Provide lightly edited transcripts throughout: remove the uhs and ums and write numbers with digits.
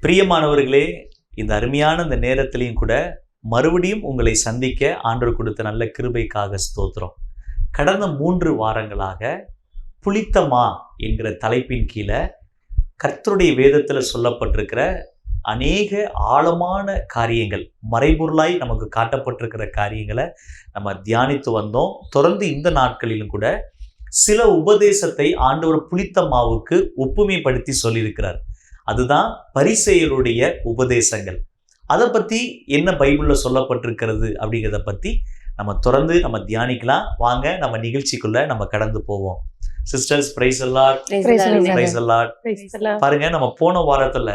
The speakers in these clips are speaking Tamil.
பிரியமானவர்களே, இந்த அருமையான இந்த நேரத்திலையும் கூட மறுபடியும் உங்களை சந்திக்க ஆண்டவர் கொடுத்த நல்ல கிருபைக்காக ஸ்தோத்திரம். கடந்த 3 வாரங்களாக புளித்தமா என்கிற தலைப்பின் கீழே கர்த்தருடைய வேதத்தில் சொல்லப்பட்டிருக்கிற அநேக ஆழமான காரியங்கள், மறைபொருளாய் நமக்கு காட்டப்பட்டிருக்கிற காரியங்களை நம்ம தியானித்து வந்தோம். தொடர்ந்து இந்த நாட்களிலும் கூட சில உபதேசத்தை ஆண்டவர் புளித்தமாவுக்கு ஒப்புமைப்படுத்தி சொல்லியிருக்கிறார். அதுதான் பரிசேயருடைய உபதேசங்கள். அதை பற்றி என்ன பைபிளில் சொல்லப்பட்டிருக்கிறது அப்படிங்கிறத பற்றி நம்ம தொடர்ந்து நம்ம தியானிக்கலாம். வாங்க நம்ம நிகழ்ச்சிக்குள்ள நம்ம கடந்து போவோம். Sisters, praise the Lord. Praise the Lord. பாருங்க, நம்ம போன வாரத்துல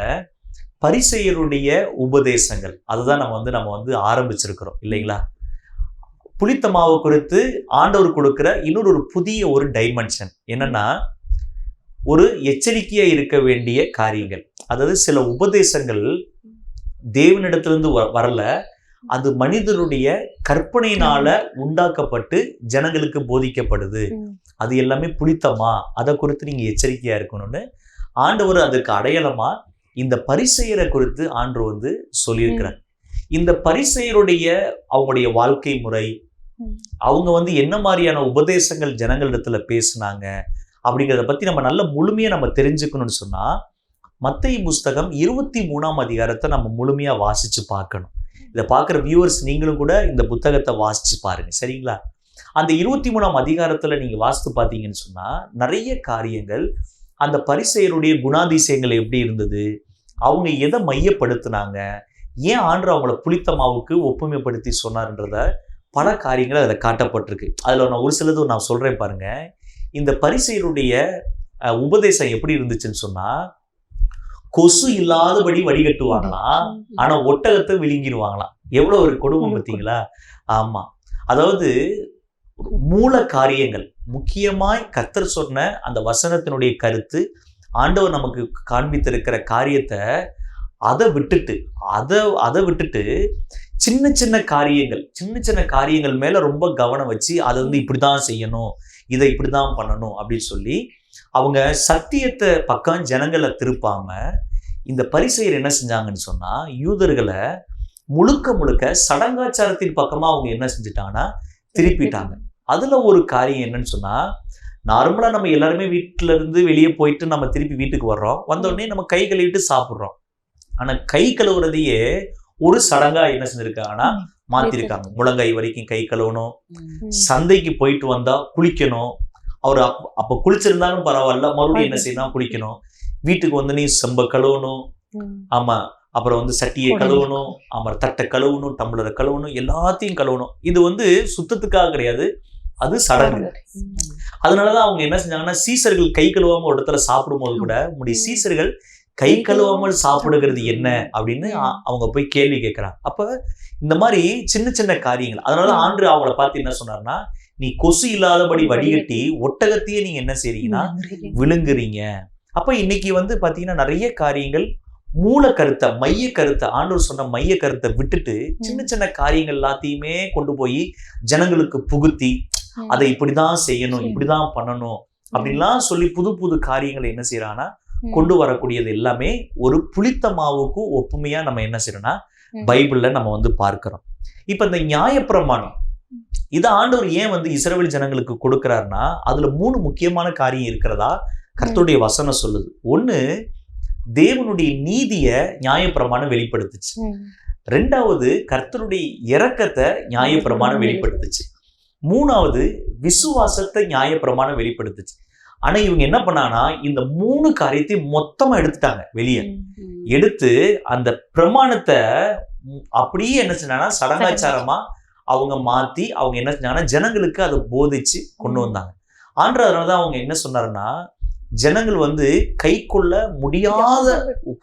பரிசேயருடைய உபதேசங்கள் அதுதான் நம்ம வந்து ஆரம்பிச்சிருக்கிறோம் இல்லைங்களா? புளித்தமாவு குறித்து ஆண்டவர் கொடுக்கிற இன்னொரு புதிய ஒரு டைமென்ஷன் என்னன்னா, ஒரு எச்சரிக்கையா இருக்க வேண்டிய காரியங்கள். அதாவது சில உபதேசங்கள் தேவனிடத்திலிருந்து வரல, அது மனிதனுடைய கற்பனையினால உண்டாக்கப்பட்டு ஜனங்களுக்கு போதிக்கப்படுது. அது எல்லாமே புளித்தமா, அதை குறித்து நீங்க எச்சரிக்கையா இருக்கணும்னு ஆண்டவர் அதுக்கு அடையாளமா இந்த பரிசேயரை குறித்து ஆண்டவர் வந்து சொல்லியிருக்கிறார். இந்த பரிசேயருடைய அவங்களுடைய வாழ்க்கை முறை, அவங்க வந்து என்ன மாதிரியான உபதேசங்கள் ஜனங்களிடத்துல பேசினாங்க அப்படிங்கிறத பத்தி நம்ம நல்ல முழுமையா நம்ம தெரிஞ்சுக்கணும்னு சொன்னா, மத்தேயு புஸ்தகம் 23ஆம் அதிகாரத்தை நம்ம முழுமையா வாசிச்சு பார்க்கணும். இதை பார்க்குற வியூவர்ஸ் நீங்களும் கூட இந்த புத்தகத்தை வாசிச்சு பாருங்க, சரிங்களா? அந்த 23ஆம் அதிகாரத்துல நீங்க வாசித்து பார்த்தீங்கன்னு சொன்னா நிறைய காரியங்கள், அந்த பரிசேயருடைய குணாதிசயங்கள் எப்படி இருந்தது, அவங்க எதை மையப்படுத்தினாங்க, ஏன் ஆண்டவர் அவங்கள புளித்தமாவுக்கு ஒப்புமைப்படுத்தி சொன்னார்ன்றத பல காரியங்கள் அதில் காட்டப்பட்டிருக்கு. அதில் நான் ஒரு சிலது நான் சொல்றேன் பாருங்க. இந்த பரிசேயருடைய உபதேசம் எப்படி இருந்துச்சுன்னு சொன்னா, கொசு இல்லாதபடி வடிகட்டுவாங்களாம், ஆனா ஒட்டகத்தை விழுங்கிடுவாங்களாம். எவ்வளவு ஒரு கொடுமை பார்த்தீங்களா? ஆமா, அதாவது மூல காரியங்கள், முக்கியமாய் கர்த்தர் சொன்ன அந்த வசனத்தினுடைய கருத்து, ஆண்டவர் நமக்கு காண்பித்திருக்கிற காரியத்தை அதை விட்டுட்டு சின்ன சின்ன காரியங்கள் மேல ரொம்ப கவனம் வச்சு அதை வந்து இப்படிதான் செய்யணும், இதை இப்படிதான் பண்ணணும் அப்படின்னு சொல்லி அவங்க சத்தியத்தை பக்கம் ஜனங்களை திருப்பாம இந்த பரிசேயர் என்ன செஞ்சாங்கன்னு சொன்னா, யூதர்களை முழுக்க சடங்காச்சாரத்தின் பக்கமா அவங்க என்ன செஞ்சுட்டாங்கன்னா திருப்பிட்டாங்க. அதுல ஒரு காரியம் என்னன்னு சொன்னா, நார்மலா நம்ம எல்லாருமே வீட்டுல இருந்து வெளியே போயிட்டு நம்ம திருப்பி வீட்டுக்கு வர்றோம், வந்த உடனே நம்ம கை கழுவிட்டு சாப்பிடுறோம். ஆனா கை கழுவுறதையே ஒரு சடங்கா என்ன செஞ்சிருக்காங்கன்னா மாத்திருக்காங்க. முழங்கை வரைக்கும் கை கழுவணும், சந்தைக்கு போயிட்டு வந்தா குளிக்கணும், அவர் அப்ப குளிச்சிருந்தாலும் பரவாயில்ல, மறுபடியும் என்ன செய்யணும், குளிக்கணும். வீட்டுக்கு வந்து நீ செம்ப கழுவணும், ஆமா, அப்புறம் வந்து சட்டியை கழுவணும், அப்புறம் தட்டை கழுவணும், டம்ளரை கழுவணும், எல்லாத்தையும் கழுவணும். இது வந்து சுத்தத்துக்காக கிடையாது, அது சடங்கு. அதனாலதான் அவங்க என்ன செஞ்சாங்கன்னா, சீசர்கள் கை கழுவாம ஒரு இடத்துல சாப்பிடும் போது கூட சீசர்கள் கை கழுவாமல் சாப்பிடுகிறது என்ன அப்படின்னு அவங்க போய் கேள்வி கேட்கிறாங்க. அப்ப இந்த மாதிரி சின்ன சின்ன காரியங்கள். அதனால ஆண்டு அவங்கள பார்த்து என்ன சொன்னார்னா, நீ கொசு இல்லாதபடி வடிகட்டி ஒட்டகத்தையே நீங்க என்ன செய்றீங்கன்னா விழுங்குறீங்க. அப்ப இன்னைக்கு வந்து பாத்தீங்கன்னா நிறைய காரியங்கள் மூல கருத்தை, மைய கருத்தை, ஆண்டவர் சொன்ன மைய கருத்தை விட்டுட்டு சின்ன சின்ன காரியங்கள் எல்லாத்தையுமே கொண்டு போய் ஜனங்களுக்கு புகுத்தி அதை இப்படிதான் செய்யணும், இப்படிதான் பண்ணணும் அப்படின்லாம் சொல்லி புது காரியங்களை என்ன செய்யறாங்கன்னா கொண்டு வரக்கூடியது எல்லாமே ஒரு புளித்தமாவுக்கு ஒப்புமையா நம்ம என்ன செய்யறோம்னா பைபிள்ல நம்ம வந்து பார்க்கிறோம். இப்ப இந்த நியாயப்பிரமாணம் இதை ஆண்டவர் ஏன் வந்து இஸ்ரவேல் ஜனங்களுக்கு கொடுக்கிறாருன்னா, அதுல 3 முக்கியமான காரியம் இருக்கிறதா கர்த்தருடைய வசனம் சொல்லுது. ஒண்ணு, தேவனுடைய நீதிய நியாயப்பிரமாணம் வெளிப்படுத்துச்சு. 2வது, கர்த்தருடைய இரக்கத்தை நியாயப்பிரமாணம் வெளிப்படுத்துச்சு. 3வது, விசுவாசத்தை நியாயப்பிரமாணம் வெளிப்படுத்துச்சு. ஆனா இவங்க என்ன பண்ணாங்கன்னா, இந்த 3 காரியத்தையும் மொத்தமா எடுத்துட்டாங்க, வெளியே எடுத்து அந்த பிரமாணத்தை அப்படியே என்ன செஞ்சாங்கன்னா சடங்காச்சாரமா அவங்க மாத்தி அவங்க என்ன செஞ்சாங்கன்னா ஜனங்களுக்கு அதை போதிச்சு கொண்டு வந்தாங்க. அதனாலதான் அவங்க என்ன சொன்னாருன்னா, ஜனங்கள் வந்து கை கொள்ள முடியாத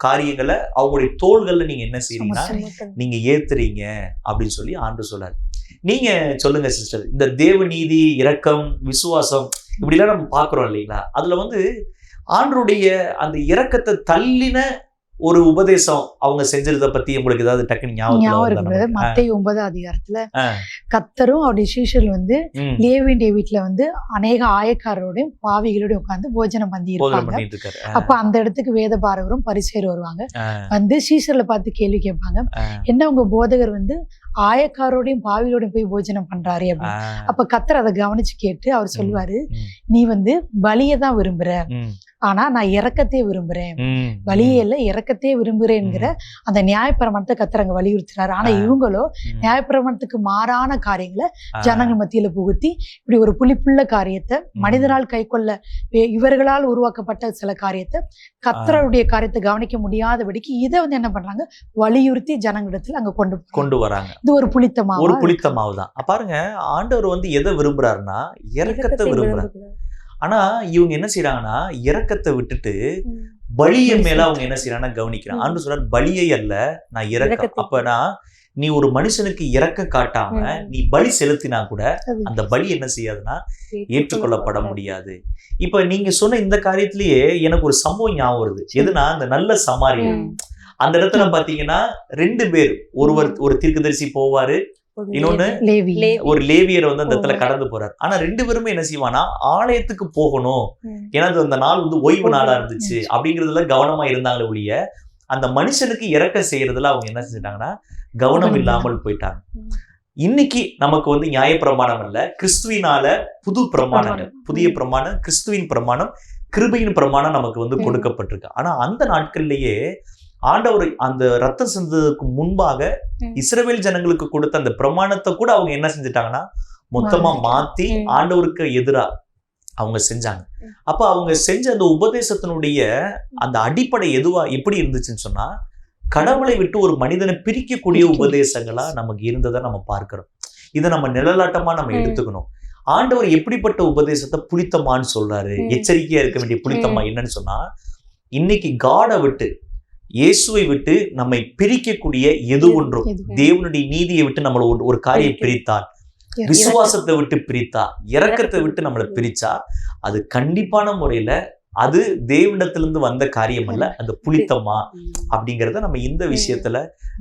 காரியங்களை அவங்களுடைய தோள்கள்ல நீங்க என்ன செய்றீங்கன்னா நீங்க ஏத்துறீங்க அப்படின்னு சொல்லி ஆண்டு சொல்லாரு. நீங்க சொல்லுங்க சிஸ்டர், இந்த தேவ நீதி, இரக்கம், விசுவாசம் இப்படிலாம் நம்ம பாக்குறோம் இல்லைங்களா? அதுல வந்து ஆண்டருடைய அந்த இரக்கத்தை தள்ளின ஒரு உபதேசம் அவங்க செஞ்சத பத்தி உங்களுக்கு ஏதாவது டக்குனு ஞாபகம் இருக்கு? மத்தேயு 9 அதிகாரத்துல கர்த்தரும் அவருடைய சீஷர்கள் வந்து லேவியுடைய வீட்டுல வந்து அநேக ஆயக்காரரோடையும் பாவிகளோடையும் உட்கார்ந்து போஜனம் பண்ணி இருப்பாங்க. அப்ப அந்த இடத்துக்கு வேத பாரகரும் பரிசேயரும் வருவாங்க. வந்து சீஷர்களை பார்த்து கேள்வி கேட்பாங்க, என்ன உங்க போதகர் வந்து ஆயக்காரோடையும் பாவிகளோடையும் போய் போஜனம் பண்றாரு அப்படின்னு. அப்ப கர்த்தர் அதை கவனிச்சு கேட்டு அவர் சொல்லுவாரு, நீ வந்து பலியை தான் விரும்புற, ஆனா நான் இரக்கத்தையே விரும்புறேன், பலியே இல்ல இரக்கத்தையே விரும்புறேங்கிற அந்த நியாயப்பிரமாணத்தை கர்த்தர் அங்க வலியுறுத்துறாரு. ஆனா இவங்களோ நியாயப்பிரமாணத்துக்கு மாறான காரியங்களை ஜனங்கள் மத்தியில புகுத்தி இப்படி ஒரு புளிப்புள்ள காரியத்தை, மனிதனால் கை கொள்ள இவர்களால் உருவாக்கப்பட்ட சில காரியத்தை, கர்த்தருடைய காரியத்தை கவனிக்க முடியாதபடிக்கு இதை வந்து என்ன பண்றாங்க, வலியுறுத்தி ஜனங்களிடத்துல அங்க கொண்டு வராங்க. இது ஒரு புளித்தமாவு தான். பாருங்க, ஆண்டவர் வந்து எதை விரும்புறாருன்னா இரக்கத்தை விரும்புறாரு. ஆனா இவங்க என்ன செய்யறாங்கன்னா இரக்கத்தை விட்டுட்டு பலிய மேல அவங்க என்ன செய்யறாங்கன்னா கவனிக்கிறாங்க. ஆண்டு சொல்றாரு, பலியை அல்ல நான் இரக்கம். அப்பனா நீ ஒரு மனுஷனுக்கு இரக்கம் காட்டாம நீ பலி செலுத்தினா கூட அந்த பலி என்ன செய்யாதுன்னா ஏற்றுக்கொள்ளப்பட முடியாது. இப்ப நீங்க சொன்ன இந்த காரியத்திலேயே எனக்கு ஒரு சம்பவம் ஞாபகம் வருது. எதுனா அந்த நல்ல சமாரியன், அந்த இடத்துல பாத்தீங்கன்னா 2 பேர், ஒரு தீர்க்கதரிசி போவாரு, இன்னொன்னு ஒரு லேவியர் வந்து அந்த இடத்துல கடந்து போறாரு. ஆனா 2 பேருமே என்ன செய்வானா, ஆலயத்துக்கு போகணும், ஏன்னா அந்த நாள் வந்து ஓய்வு நாளா இருந்துச்சு அப்படிங்கறதுல கவனமா இருந்தாங்களே ஒழிய அந்த மனுஷனுக்கு இறக்க செய்யறதுல அவங்க என்ன செஞ்சிட்டாங்கன்னா கவனம் இல்லாமல் போயிட்டாங்க. இன்னைக்கு நமக்கு வந்து நியாயப்பிரமாணம் அல்ல, கிறிஸ்துவினால புது பிரமாணங்கள், புதிய பிரமாணம், கிறிஸ்துவின் பிரமாணம், கிருபையின் பிரமாணம் நமக்கு வந்து கொடுக்கப்பட்டிருக்கு. ஆனா அந்த நாட்கள்லயே ஆண்டவர் அந்த ரத்தம் சிந்ததுக்கு முன்பாக இஸ்ரவேல் ஜனங்களுக்கு கொடுத்த அந்த பிரமாணத்தை கூட அவங்க என்ன செஞ்சுட்டாங்கன்னா மொத்தமா மாத்தி ஆண்டவருக்கு எதிரா அவங்க செஞ்சாங்க. அப்ப அவங்க செஞ்ச அந்த உபதேசத்தினுடைய அந்த அடிப்படை எப்படி இருந்துச்சுன்னு சொன்னா, கடவுளை விட்டு ஒரு மனிதனை பிரிக்கக்கூடிய உபதேசங்களா நமக்கு இருந்ததை நம்ம பார்க்கிறோம். இதை நம்ம நிழலாட்டமா நம்ம எடுத்துக்கணும். ஆண்டவர் எப்படிப்பட்ட உபதேசத்தை புளித்தமான்னு சொல்றாரு, எச்சரிக்கையா இருக்க வேண்டிய புளித்தமா என்னன்னு சொன்னா, இன்னைக்கு காடை விட்டு இயேசுவை விட்டு நம்மை பிரிக்கக்கூடிய எது ஒன்றும், தேவனுடைய நீதியை விட்டு நம்மள ஒரு காரியம் பிரித்தால், விசுவாசத்தை விட்டு பிரித்தா, இரக்கத்தை விட்டு நம்மளை பிரிச்சா, அது கண்டிப்பான முறையில அது தேவனிடத்திலிருந்து வந்த காரியம் அல்ல, அது புளித்தமா அப்படிங்கறத நம்ம இந்த விஷயத்துல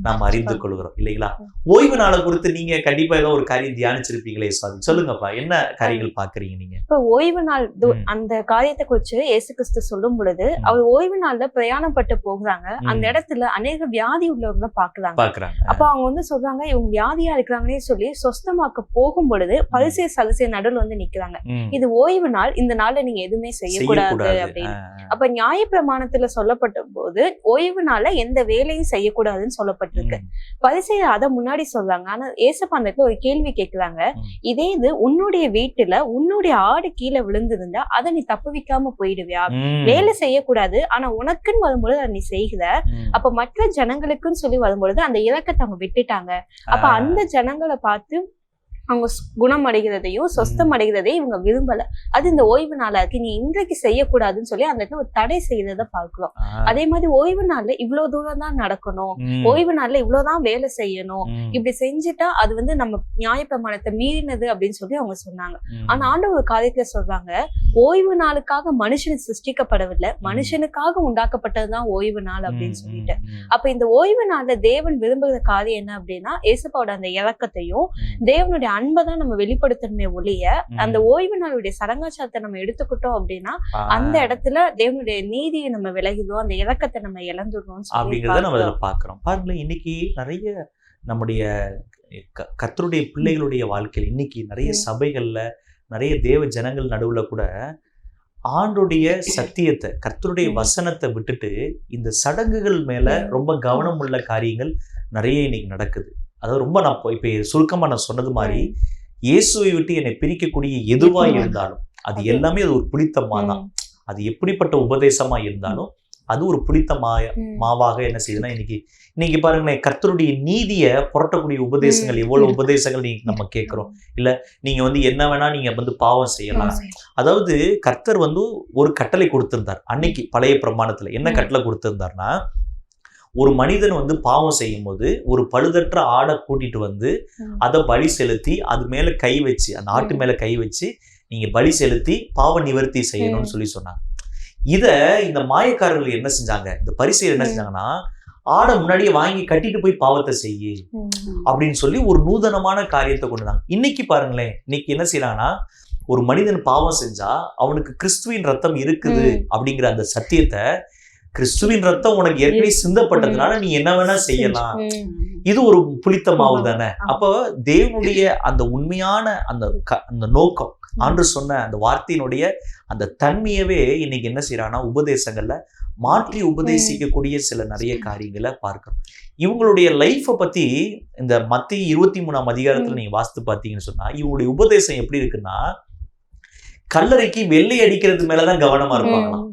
நாம் அறிந்து கொள்கிறோம் இல்லைங்களா? ஓய்வு நாளை குறித்து நீங்க கண்டிப்பா ஏதோ ஒரு காரியம் தியானிச்சிருப்பீங்களே சுவாதி, சொல்லுங்கப்பா, என்ன காரியங்கள் பாக்குறீங்க நீங்க? இப்ப ஓய்வு நாள் அந்த காரியத்தை குறிச்சு இயேசு கிறிஸ்து சொல்லும் பொழுது, அவர் ஓய்வு நாள்ல பிரயாணப்பட்டு போகிறாங்க. அந்த இடத்துல அநேக வியாதி உள்ளவங்களை பாக்குறாங்க. அப்ப அவங்க வந்து சொல்றாங்க, இவங்க வியாதியா இருக்கிறாங்கன்னே சொல்லி சொஸ்தமாக்க போகும் பொழுது பரிசேயர் சதுசேயர் நடுவில் வந்து நிக்கிறாங்க. இது ஓய்வு நாள், இந்த நாள்ல நீங்க எதுவுமே செய்யக்கூடாது அப்படின்னு. அப்ப நியாயப்பிரமாணத்துல சொல்லப்பட்ட போது ஓய்வு நாள்ல எந்த வேலையும் செய்யக்கூடாதுன்னு சொல்லப்பட்டிருக்கு. பரிசேயர் அதை முன்னாடி சொல்றாங்க. ஆனா ஏசப்பா அந்த ஒரு கேள்வி கேட்கிறாங்க, இதே இது உன்னுடைய வீட்டுல உன்னுடைய ஆடு கீழே விழுந்திருந்தா அதை நீ தப்புவிக்காம போயிடுவியா? வேலை செய்யக்கூடாது, ஆனா உனக்குன்னு வரும்பொழுது அதை நீ செய்கிற. அப்ப மற்ற ஜனங்களுக்குன்னு சொல்லி வரும்பொழுது அந்த இலக்கத்தை அவங்க விட்டுட்டாங்க. அப்ப அந்த ஜனங்களை பார்த்து அவங்க குணம் அடைகிறதையும் சொஸ்தம் அடைகிறதையும் இவங்க விரும்பல. அது இந்த ஓய்வு நாளா இருக்கு, நீ இன்றைக்கு செய்யக்கூடாதுன்னு சொல்லி அந்த ஒரு தடை செய்யறத பார்க்கிறோம். அதே மாதிரி ஓய்வு நாள்ல இவ்வளவு தூரம் தான் நடக்கணும், ஓய்வு நாள்ல இவ்வளவுதான் வேலை செய்யணும், இப்படி செஞ்சுட்டா அது வந்து நம்ம நியாயப்பிரமாணத்தை மீறினது அப்படின்னு சொல்லி அவங்க சொன்னாங்க. ஆனா ஆண்டவர் ஒரு காரியத்துல சொல்றாங்க, ஓய்வு நாளுக்காக மனுஷன் சிருஷ்டிக்கப்படவில்லை, மனுஷனுக்காக உண்டாக்கப்பட்டதுதான் ஓய்வு நாள் அப்படின்னு சொல்லிட்டு. அப்ப இந்த ஓய்வு நாள்ல தேவன் விரும்புகிற காரியம் என்ன அப்படின்னா, ஏசப்பாவோட அந்த இலக்கத்தையும் தேவனுடைய அன்பைதான் நம்ம வெளிப்படுத்தணுமே ஒழிய, அந்த ஓய்வு நாளுடைய சடங்காச்சாரத்தை நம்ம எடுத்துக்கிட்டோம் அப்படின்னா அந்த இடத்துல தேவனுடைய நீதியை நம்ம விலகிடுவோம், அந்த இலக்கத்தை நம்ம இழந்துடுவோம் அப்படிங்கறத நம்ம இதுல பாக்குறோம். பாருங்களேன், இன்னைக்கு நிறைய நம்முடைய கர்த்தருடைய பிள்ளைகளுடைய வாழ்க்கையில் இன்னைக்கு நிறைய சபைகள்ல நிறைய தேவ ஜனங்கள் நடுவுல கூட ஆண்டுடைய சத்தியத்தை, கர்த்தருடைய வசனத்தை விட்டுட்டு இந்த சடங்குகள் மேல ரொம்ப கவனம் உள்ள காரியங்கள் நிறைய இன்னைக்கு நடக்குது. அதாவது ரொம்ப நான் இப்ப சுருக்கமா நான் சொன்னது மாதிரி, இயேசுவை விட்டு என்னை பிரிக்கக்கூடிய எதுவா இருந்தாலும் அது எல்லாமே அது ஒரு புளித்தமா தான். அது எப்படிப்பட்ட உபதேசமா இருந்தாலும் அது ஒரு புளித்த மாவாக என்ன செய்யுதுன்னா, இன்னைக்கு பாருங்களேன், கர்த்தருடைய நீதியை புரட்டக்கூடிய உபதேசங்கள் எவ்வளவு உபதேசங்கள் நீங்க நம்ம கேட்கிறோம். இல்ல நீங்க வந்து என்ன வேணா நீங்க வந்து பாவம் செய்யலாம். அதாவது கர்த்தர் வந்து ஒரு கட்டளை கொடுத்திருந்தார் அன்னைக்கு பழைய பிரமாணத்துல. என்ன கட்டளை கொடுத்திருந்தார்னா, ஒரு மனிதன் வந்து பாவம் செய்யும் போது ஒரு பழுதற்ற ஆடை கூட்டிட்டு வந்து அதை பலி செலுத்தி அது மேல கை வச்சு, அந்த ஆட்டு மேல கை வச்சு நீங்க பலி செலுத்தி பாவ நிவர்த்தி செய்யணும்னு சொல்லி சொன்னாங்க. இத இந்த மாயக்காரர்கள் என்ன செஞ்சாங்க, இந்த பரிசேயர் என்ன செஞ்சாங்கன்னா, ஆடை முன்னாடியே வாங்கி கட்டிட்டு போய் பாவத்தை செய்யு அப்படின்னு சொல்லி ஒரு நூதனமான காரியத்தை கொண்டுதாங்க. இன்னைக்கு பாருங்களேன், இன்னைக்கு என்ன செய்யறாங்கன்னா, ஒரு மனிதன் பாவம் செஞ்சா அவனுக்கு கிறிஸ்துவின் ரத்தம் இருக்குது அப்படிங்கிற அந்த சத்தியத்தை, கிறிஸ்துவின் ரத்தம் உனக்கு ஏற்கனவே சிந்தப்பட்டதுனால நீ என்ன வேணா செய்யலாம், இது ஒரு புளித்த மாவு தானே. அப்போ தேவனுடைய அந்த உண்மையான அந்த நோக்கம், ஆண்டு சொன்ன அந்த வார்த்தையினுடைய அந்த தன்மையவே இன்னைக்கு என்ன செய்யறாங்கன்னா உபதேசங்கள்ல மாற்றி உபதேசிக்கக்கூடிய சில நிறைய காரியங்களை பார்க்கிறோம். இவங்களுடைய லைஃப்பை பத்தி இந்த மத்திய 23ஆம் அதிகாரத்துல நீங்க வாசித்து பார்த்தீங்கன்னு சொன்னா, இவங்களுடைய உபதேசம் எப்படி இருக்குன்னா, கல்லறைக்கு வெள்ளை அடிக்கிறது மேலதான் கவனமா இருப்பாங்களாம்.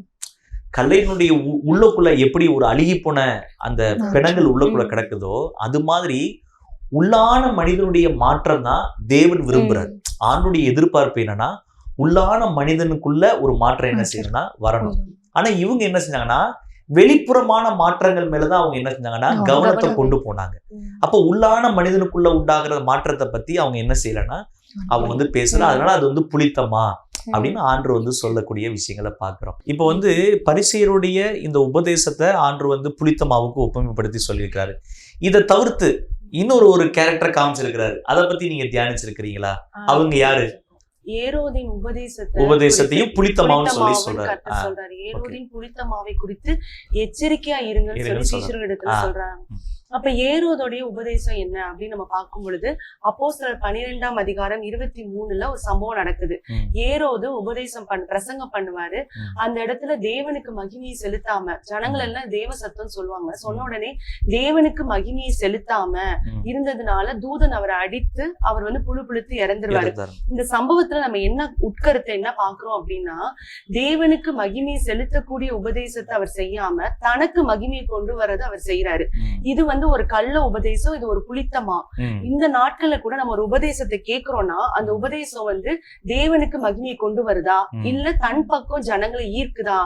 கல்லையினுடைய உள்ளக்குள்ள எப்படி ஒரு அழுகி போன அந்த பிணங்கள் உள்ளக்குள்ள கிடக்குதோ அது மாதிரி உள்ளான மனிதனுடைய மாற்றம் தான் தேவன் விரும்புறாரு. ஆண்டுடைய எதிர்பார்ப்பு என்னன்னா, உள்ளான மனிதனுக்குள்ள ஒரு மாற்றம் என்ன செய்யணும்னா வரணும். ஆனா இவங்க என்ன செஞ்சாங்கன்னா, வெளிப்புறமான மாற்றங்கள் மேலதான் அவங்க என்ன செஞ்சாங்கன்னா கவனத்தை கொண்டு போனாங்க. அப்ப உள்ளான மனிதனுக்குள்ள உண்டாகிற மாற்றத்தை பத்தி அவங்க என்ன செய்யலன்னா அவங்க வந்து பேசல. அதனால அது வந்து புளித்தமா அப்படின்னு ஆண்டு வந்து சொல்லக்கூடிய விஷயங்களை பார்க்கிறோம். இப்போ வந்து பரிசேயருடைய இந்த உபதேசத்தை ஆண்டு வந்து புளித்தமாவுக்கு ஒப்புமைப்படுத்தி சொல்லியிருக்காரு. இதை தவிர்த்து இன்னொரு கேரக்டர் காமிச்சிருக்கிறாரு. அதை பத்தி நீங்க தியானிச்சிருக்கிறீங்களா? அவங்க யாரு? ஏரோதின் உபதேசத்தையும் புளித்தமாவும் சொல்லி சொல்றாரு. ஏரோதின் புளித்தமாவை குறித்து எச்சரிக்கையா இருங்கன்னு சொல்லி சீஷர்களிடத்துல சொல்றாங்க. அப்ப ஏரோதுடைய உபதேசம் என்ன அப்படின்னு நம்ம பார்க்கும் பொழுது, அப்போஸ்தலர் 12ஆம் அதிகாரம் 23ல ஒரு சம்பவம் நடக்குது. ஏரோது உபதேசம் பிரசங்கம் பண்ணுவாரு. அந்த இடத்துல தேவனுக்கு மகிமையை செலுத்தாம, ஜனங்கள் எல்லாம் தேவ சத்தம் சொல்லுவாங்க. சொன்ன உடனே தேவனுக்கு மகிமையை செலுத்தாம இருந்ததுனால தூதன் அவரை அடித்து அவர் வந்து புழுத்து இறந்துருவாரு. இந்த சம்பவத்துல நம்ம என்ன உட்கருத்தை என்ன பாக்குறோம் அப்படின்னா, தேவனுக்கு மகிமையை செலுத்தக்கூடிய உபதேசத்தை அவர் செய்யாம தனக்கு மகிமையை கொண்டு வரது அவர் செய்யறாரு. இது வந்து ஒரு கள்ள உபதேசம், இது ஒரு புளித்தமா. இந்த நாட்கள்ல கூட நம்ம ஒரு உபதேசத்தை கேட்கிறோம்னா அந்த உபதேசம் வந்து தேவனுக்கு மகிமையை கொண்டு வருதா இல்ல தன் பக்கம் ஜனங்களை ஈர்க்குதா,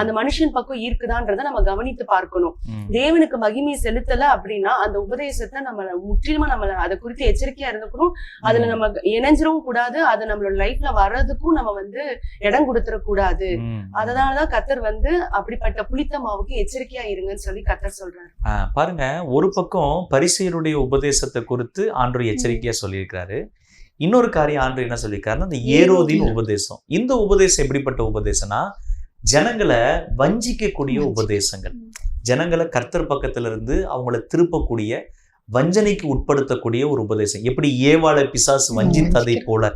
அந்த மனுஷன் பக்கம் ஈர்க்குதான்றத நம்ம கவனித்து பார்க்கணும். தேவனுக்கு மகிமையை செலுத்தல அப்படின்னா அந்த உபதேசத்தை நம்ம முற்றிலுமா நம்ம அதை குறித்து எச்சரிக்கையா இருந்துக்கணும். அதுல நம்ம இணைஞ்சிடவும் கூடாது, அது நம்மளோட லைஃப்ல வர்றதுக்கும் நம்ம வந்து இடம் கொடுத்துடக்கூடாது. அதனாலதான் கர்த்தர் வந்து அப்படிப்பட்ட புளித்தமாவுக்கு எச்சரிக்கையா இருங்கன்னு சொல்லி கர்த்தர் சொல்றாரு. பாருங்க, ஒரு பக்கம் பரிசேயருடைய உபதேசத்தை குறித்து ஆண்டவர் எச்சரிக்கையா சொல்லியிருக்காரு. இன்னொரு காரியம் ஆண்டவர் என்ன சொல்லியிருக்காருன்னா, இந்த ஏரோதின் உபதேசம். இந்த உபதேசம் எப்படிப்பட்ட உபதேசம்னா, ஜனங்களை வஞ்சிக்கக்கூடிய உபதேசங்கள், ஜனங்களை கர்த்தர் பக்கத்துல இருந்து அவங்கள திருப்பக்கூடிய, வஞ்சனைக்கு உட்படுத்தக்கூடிய ஒரு உபதேசம். எப்படி ஏவாளை பிசாசு வஞ்சித்ததை போல,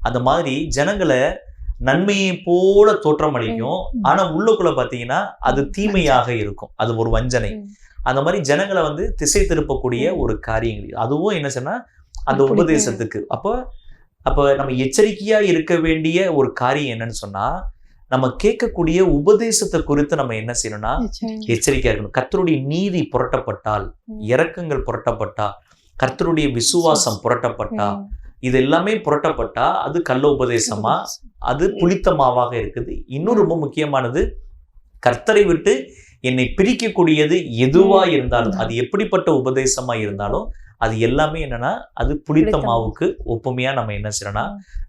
அந்த மாதிரி ஜனங்களை நன்மையை போல தோற்றம் அளிக்கும், ஆனா உள்ளுக்குள்ள பாத்தீங்கன்னா அது தீமையாக இருக்கும், அது ஒரு வஞ்சனை. அந்த மாதிரி ஜனங்களை வந்து திசை திருப்பக்கூடிய ஒரு காரியங்கள், அதுவும் என்ன சொன்னா அந்த உபதேசத்துக்கு. அப்ப நம்ம எச்சரிக்கையா இருக்க வேண்டிய ஒரு காரியம் என்னன்னு சொன்னா, நம்ம கேட்கக்கூடிய உபதேசத்தை குறித்து நம்ம என்ன செய்யணும்னா எச்சரிக்கையா இருக்கணும். கர்த்தருடைய நீதி புரட்டப்பட்டால், இரக்கங்கள் புரட்டப்பட்டா, கர்த்தருடைய விசுவாசம் புரட்டப்பட்டா, இது எல்லாமே புரட்டப்பட்டா அது கள்ள உபதேசமா, அது புளித்தமாவாக இருக்குது. இன்னும் ரொம்ப முக்கியமானது, கர்த்தரை விட்டு என்னை பிரிக்கக்கூடியது எதுவா இருந்தாலும், அது எப்படிப்பட்ட உபதேசமா இருந்தாலும், அது எல்லாமே என்னன்னா அது புளித்த மாவுக்கு ஒப்புமையா நம்ம என்ன செய்யறோம்னா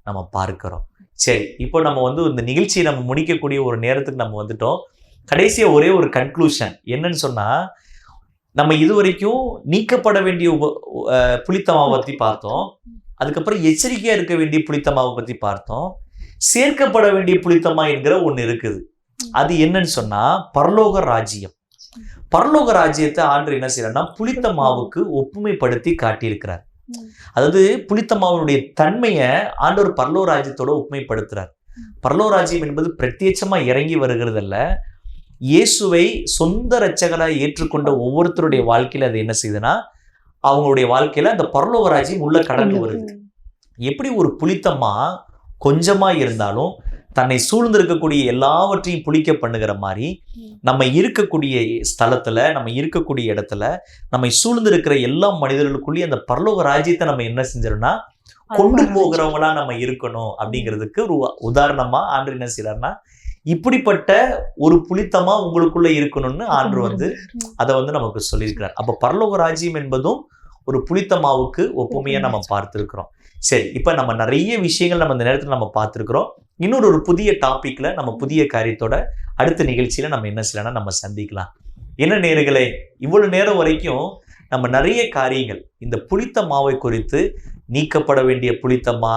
நம்ம பார்க்கிறோம். சரி, இப்போ நம்ம வந்து இந்த நிகழ்ச்சியை நம்ம முடிக்கக்கூடிய ஒரு நேரத்துக்கு நம்ம வந்துட்டோம். கடைசியா ஒரே ஒரு கன்க்ளூஷன் என்னன்னு சொன்னா, நம்ம இதுவரைக்கும் நீக்கப்பட வேண்டிய புளித்த மாவை பத்தி பார்த்தோம், அதுக்கப்புறம் எச்சரிக்கையா இருக்க வேண்டிய புளித்த மாவை பத்தி பார்த்தோம், சேர்க்கப்பட வேண்டிய புளித்தமா என்கிற ஒண்ணு இருக்குது. அது என்னன்னு சொன்னா பரலோக ராஜ்யம். பரலோக ராஜ்யத்தை ஆண்டவர் என்ன செய்யறாருன்னா புளித்த மாவுக்கு ஒப்புமைப்படுத்தி காட்டியிருக்கிறார். அதாவது புளித்த மாவுடைய தன்மையை ஆண்டவர் பரலோக ராஜ்யத்தோட ஒப்புமைப்படுத்துறார். பரலோக ராஜ்யம் என்பது பிரத்யட்சமா இறங்கி வருகிறது அல்ல, இயேசுவை சொந்த இரட்சகராய் ஏற்றுக்கொண்ட ஒவ்வொருத்தருடைய வாழ்க்கையில அது என்ன செய்யுதுன்னா அவங்களுடைய வாழ்க்கையில அந்த பரலோக ராஜ்யம் உள்ள கடந்து வருது. எப்படி ஒரு புளித்தமா கொஞ்சமா இருந்தாலும் தன்னை சூழ்ந்து இருக்கக்கூடிய எல்லாவற்றையும் புளிக்க பண்ணுகிற மாதிரி, நம்ம இருக்கக்கூடிய ஸ்தலத்துல, நம்ம இருக்கக்கூடிய இடத்துல, நம்மை சூழ்ந்து இருக்கிற எல்லா மனிதர்களுக்குள்ளேயும் அந்த பரலோக ராஜ்யத்தை நம்ம என்ன செஞ்சிடோம்னா கொண்டு போகிறவங்களா நம்ம இருக்கணும். அப்படிங்கிறதுக்கு ஒரு உதாரணமா ஆண்டவர் என்ன செய்யறாருன்னா, இப்படிப்பட்ட ஒரு புளித்தமா உங்களுக்குள்ள இருக்கணும்னு ஆண்டவர் வந்து அதை வந்து நமக்கு சொல்லியிருக்கிறார். அப்ப பரலோக ராஜ்யம் என்பதும் ஒரு புளித்தமாவுக்கு ஒப்புமையா நம்ம பார்த்திருக்கிறோம். சரி, இப்ப நம்ம நிறைய விஷயங்கள் நம்ம இந்த நேரத்துல நம்ம பார்த்திருக்கிறோம். இன்னொரு புதிய டாபிக்ல நம்ம புதிய காரியத்தோட அடுத்த நிகழ்ச்சியில நம்ம என்ன செய்யலாம்னா நம்ம சந்திக்கலாம். என்ன நேயர்களே, இவ்வளவு நேரம் வரைக்கும் நம்ம நிறைய காரியங்கள் இந்த புளித்த மாவை குறித்து, நீக்கப்பட வேண்டிய புளித்தமா,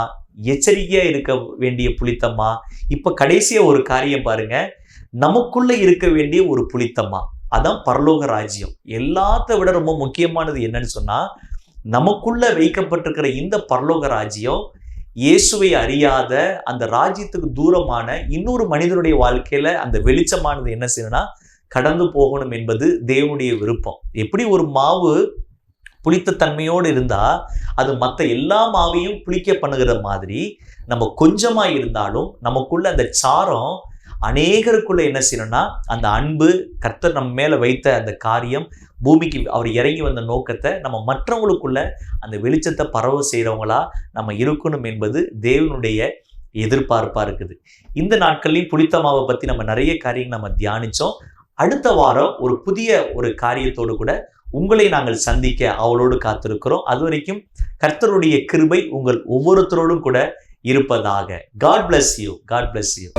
எச்சரிக்கையா இருக்க வேண்டிய புளித்தமா, இப்ப கடைசியா ஒரு காரியம் பாருங்க, நமக்குள்ள இருக்க வேண்டிய ஒரு புளித்தமா, அதான் பரலோக ராஜ்யம். எல்லாத்த விட ரொம்ப முக்கியமானது என்னன்னு சொன்னா, நமக்குள்ள வைக்கப்பட்டிருக்கிற இந்த பரலோக ராஜ்யம் இயேசுவை அறியாத அந்த ராஜ்யத்துக்கு தூரமான இன்னொரு மனிதனுடைய வாழ்க்கையில அந்த வெளிச்சமானது என்ன செய்யணும்னா கடந்து போகணும் என்பது தேவனுடைய விருப்பம். எப்படி ஒரு மாவு புளித்த தன்மையோடு இருந்தா அது மற்ற எல்லா மாவையும் புளிக்க பண்ணுகிற மாதிரி, நம்ம கொஞ்சமா இருந்தாலும் நமக்குள்ள அந்த சாரம் அநேகருக்குள்ள என்ன செய்யணும்னா அந்த அன்பு, கர்த்தர் நம்ம மேல வைத்த அந்த காரியம், பூமிக்கு அவர் இறங்கி வந்த நோக்கத்தை நம்ம மற்றவங்களுக்குள்ள அந்த வெளிச்சத்தை பரவ செய்யறவங்களா நம்ம இருக்கணும் என்பது தேவனுடைய எதிர்பார்ப்பா இருக்குது. இந்த நாட்கள்லையும் புளித்த மாவை பத்தி நம்ம நிறைய காரியங்கள் நம்ம தியானிச்சோம். அடுத்த வாரம் ஒரு புதிய ஒரு காரியத்தோடு கூட உங்களை நாங்கள் சந்திக்க அவளோடு காத்திருக்கிறோம். அது வரைக்கும் கர்த்தருடைய கிருபை உங்கள் ஒவ்வொருத்தரோடும் கூட இருப்பதாக. God bless you. God bless you.